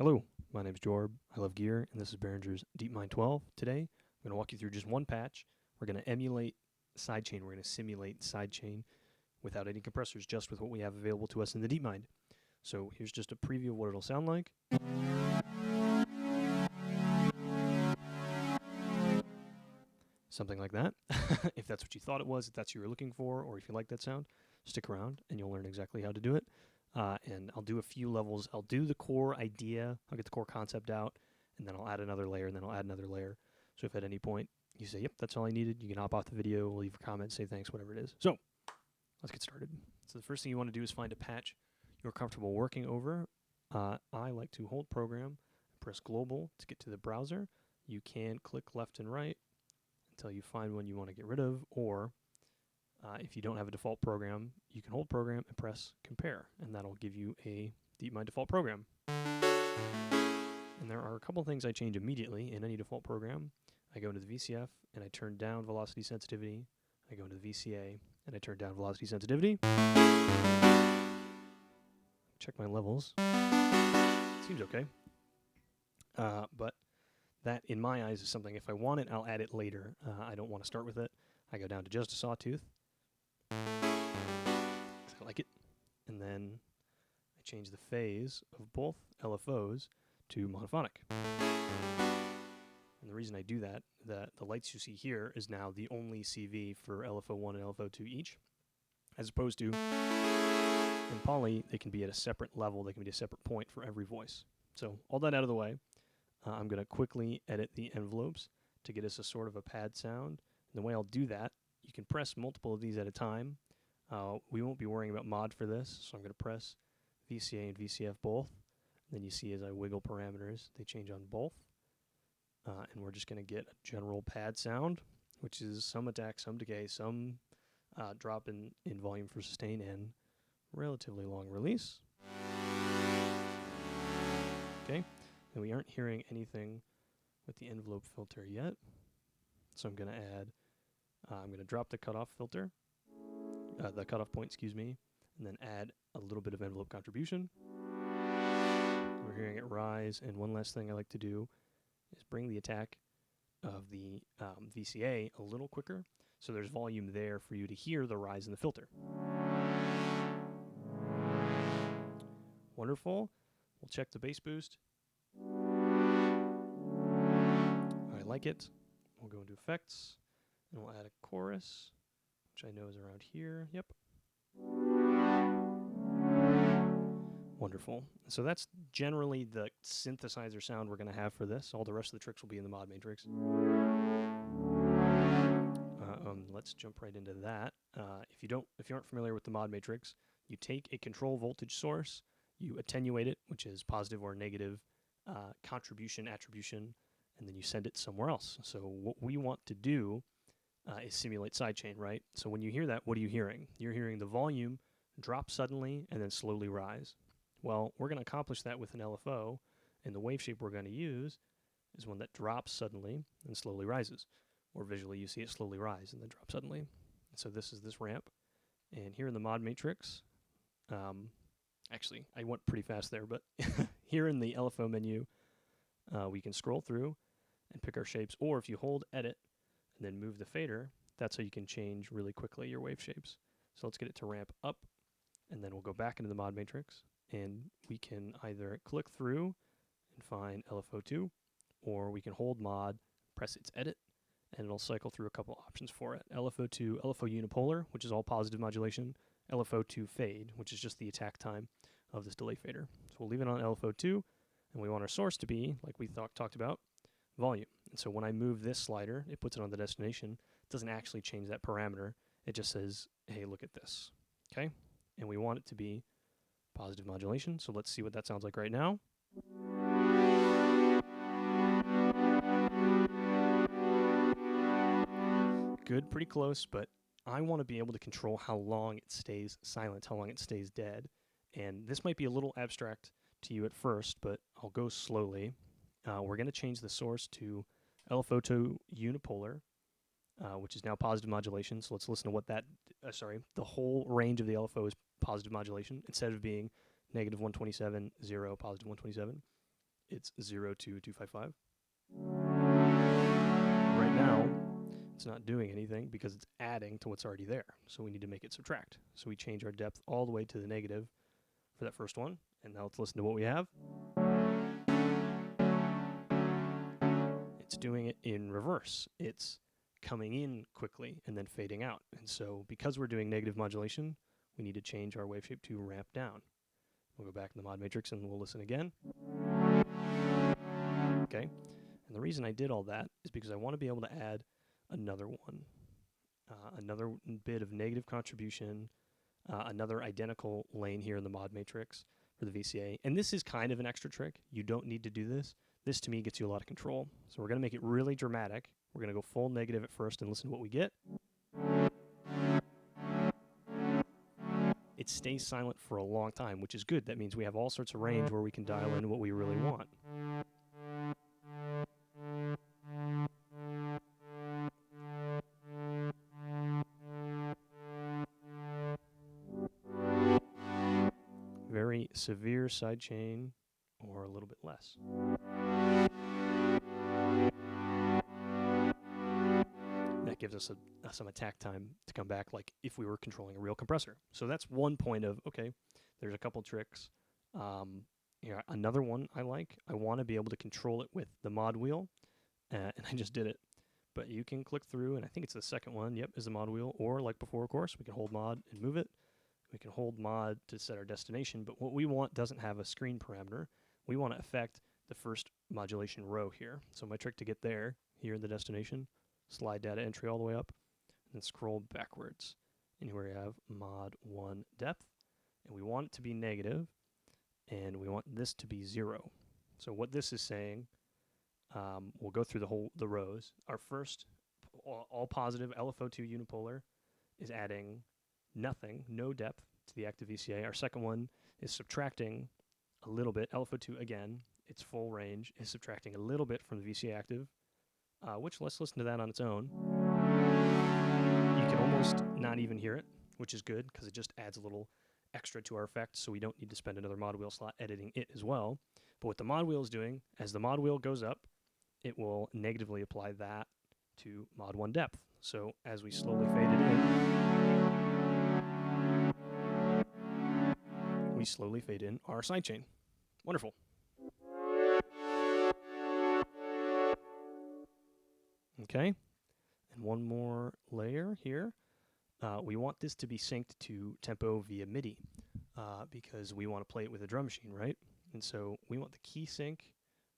Hello, my name is Jorb. I love gear, and this is Behringer's Deepmind 12. Today, I'm going to walk you through just one patch. We're going to emulate Sidechain. We're going to simulate Sidechain without any compressors, just with what we have available to us in the Deepmind. So here's just a preview of what it'll sound like. Something like that. If that's what you thought it was, if that's what you were looking for, or if you like that sound, stick around and you'll learn exactly how to do it. And I'll do a few levels. I'll do the core idea. I'll get the core concept out, and then I'll add another layer, and then I'll add another layer. So if at any point you say, yep, that's all I needed, you can hop off the video, leave a comment, say thanks, whatever it is. So let's get started. So the first thing you want to do is find a patch you're comfortable working over. I like to hold program and press global to get to the browser. You can click left and right until you find one you want to get rid of, or if you don't have a default program, you can hold program and press compare, and that'll give you a Deepmind default program. And there are a couple things I change immediately in any default program. I go into the VCF and I turn down velocity sensitivity. I go into the VCA and I turn down velocity sensitivity. Check my levels. Seems okay. But that, in my eyes, is something, if I want it, I'll add it later. I don't want to start with it. I go down to just a sawtooth. I like it. And then I change the phase of both LFOs to monophonic. And the reason I do that, the lights you see here is now the only CV for LFO1 and LFO2 each, as opposed to in poly, they can be at a separate level, they can be at a separate point for every voice. So all that out of the way, I'm going to quickly edit the envelopes to get us a sort of a pad sound. And the way I'll do that, you can press multiple of these at a time. We won't be worrying about mod for this, so I'm going to press VCA and VCF both. And then you see as I wiggle parameters, they change on both. And we're just going to get a general pad sound, which is some attack, some decay, some drop in volume for sustain, and relatively long release. Okay, and we aren't hearing anything with the envelope filter yet. So I'm going to add, I'm going to drop the cutoff filter, the cutoff point, excuse me, and then add a little bit of envelope contribution. We're hearing it rise, and one last thing I like to do is bring the attack of the VCA a little quicker, so there's volume there for you to hear the rise in the filter. Wonderful. We'll check the bass boost. I like it. We'll go into effects, and we'll add a chorus, which I know is around here. Yep. Wonderful. So that's generally the synthesizer sound we're going to have for this. All the rest of the tricks will be in the mod matrix. Let's jump right into that. If you aren't familiar with the mod matrix, you take a control voltage source, you attenuate it, which is positive or negative contribution, attribution, and then you send it somewhere else. So what we want to do is simulate sidechain, right? So when you hear that, what are you hearing? You're hearing the volume drop suddenly and then slowly rise. Well, we're going to accomplish that with an LFO, and the wave shape we're going to use is one that drops suddenly and slowly rises. Or visually, you see it slowly rise and then drop suddenly. And so this is this ramp. And here in the mod matrix, actually, I went pretty fast there, but here in the LFO menu, we can scroll through and pick our shapes. Or if you hold edit and then move the fader, that's how you can change really quickly your wave shapes. So let's get it to ramp up, and then we'll go back into the mod matrix, and we can either click through and find LFO2, or we can hold mod, press its edit, and it'll cycle through a couple options for it. LFO2, LFO unipolar, which is all positive modulation, LFO2 fade, which is just the attack time of this delay fader. So we'll leave it on LFO2, and we want our source to be, like we talked about, volume. And so when I move this slider, it puts it on the destination. It doesn't actually change that parameter. It just says, hey, look at this. Okay? And we want it to be positive modulation, so let's see what that sounds like right now. Good, pretty close, but I want to be able to control how long it stays silent, how long it stays dead. And this might be a little abstract to you at first, but I'll go slowly. We're going to change the source to LFO2 unipolar, which is now positive modulation. So let's listen to what that, the whole range of the LFO is positive modulation instead of being negative 127, 0, positive 127. it's 0 to 255. Right now, it's not doing anything because it's adding to what's already there. So we need to make it subtract. So we change our depth all the way to the negative for that first one. And now let's listen to what we have. It's doing it in reverse. It's coming in quickly and then fading out. And so because we're doing negative modulation, we need to change our wave shape to ramp down. We'll go back in the mod matrix and we'll listen again. Okay. And the reason I did all that is because I want to be able to add another one, another bit of negative contribution, another identical lane here in the mod matrix for the VCA. And this is kind of an extra trick. You don't need to do this. This, to me, gets you a lot of control. So we're going to make it really dramatic. We're going to go full negative at first and listen to what we get. It stays silent for a long time, which is good. That means we have all sorts of range where we can dial in what we really want. Very severe sidechain, or a little bit less. That gives us some attack time to come back, like if we were controlling a real compressor. So that's one point of, okay, there's a couple tricks. Another one I like, I want to be able to control it with the mod wheel, and I just did it. But you can click through, and I think it's the second one, yep, is the mod wheel, or like before, of course, we can hold mod and move it. We can hold mod to set our destination, but what we want doesn't have a screen parameter. We want to affect the first modulation row here. So my trick to get there, here in the destination, slide data entry all the way up, and then scroll backwards. And here we have mod 1 depth, and we want it to be negative, and we want this to be 0. So what this is saying, we'll go through the rows. Our first, all positive LFO2 unipolar is adding nothing, no depth to the active VCA. Our second one is subtracting a little bit. LFO2 again, its full range is subtracting a little bit from the VCA active, which let's listen to that on its own. You can almost not even hear it, which is good because it just adds a little extra to our effect, so we don't need to spend another mod wheel slot editing it as well. But what the mod wheel is doing, as the mod wheel goes up, it will negatively apply that to mod 1 depth. So as we slowly fade it in, we slowly fade in our sidechain. Wonderful. Okay, and one more layer here. We want this to be synced to tempo via MIDI because we want to play it with a drum machine, right? And so we want the key sync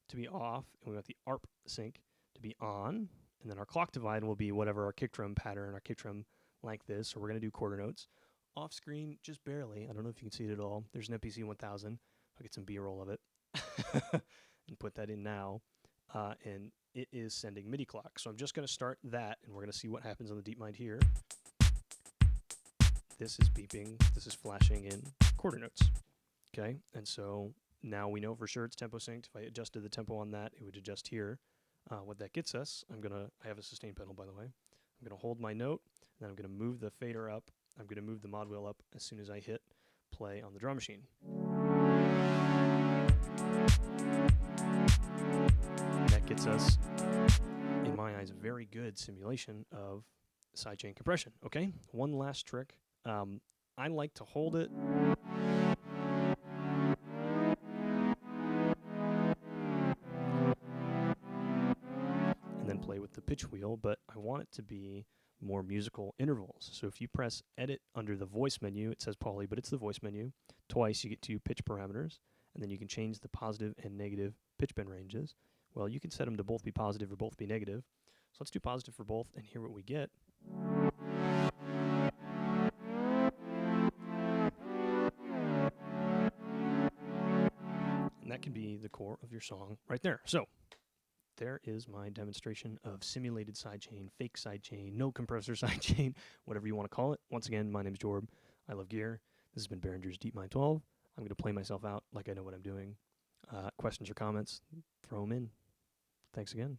to be off, and we want the ARP sync to be on, and then our clock divide will be whatever our kick drum pattern, our kick drum length is. So we're going to do quarter notes. Off screen, just barely. I don't know if you can see it at all. There's an MPC 1000. I'll get some B-roll of it and put that in now. And it is sending MIDI clock. So I'm just going to start that, and we're going to see what happens on the Deepmind here. This is beeping. This is flashing in quarter notes. Okay, and so now we know for sure it's tempo synced. If I adjusted the tempo on that, it would adjust here. What that gets us, I have a sustain pedal, by the way. I'm going to hold my note, and then I'm going to move the fader up. I'm going to move the mod wheel up as soon as I hit play on the drum machine. And that gets us, in my eyes, a very good simulation of sidechain compression. Okay, one last trick. I like to hold it and then play with the pitch wheel, but I want it to be more musical intervals. So if you press edit under the voice menu, it says poly, but it's the voice menu. Twice you get to pitch parameters, and then you can change the positive and negative pitch bend ranges. Well, you can set them to both be positive or both be negative. So let's do positive for both and hear what we get. And that can be the core of your song right there. So there is my demonstration of simulated sidechain, fake sidechain, no compressor sidechain, whatever you want to call it. Once again, my name is Jorb. I love gear. This has been Behringer's Deepmind 12. I'm going to play myself out like I know what I'm doing. Questions or comments, throw them in. Thanks again.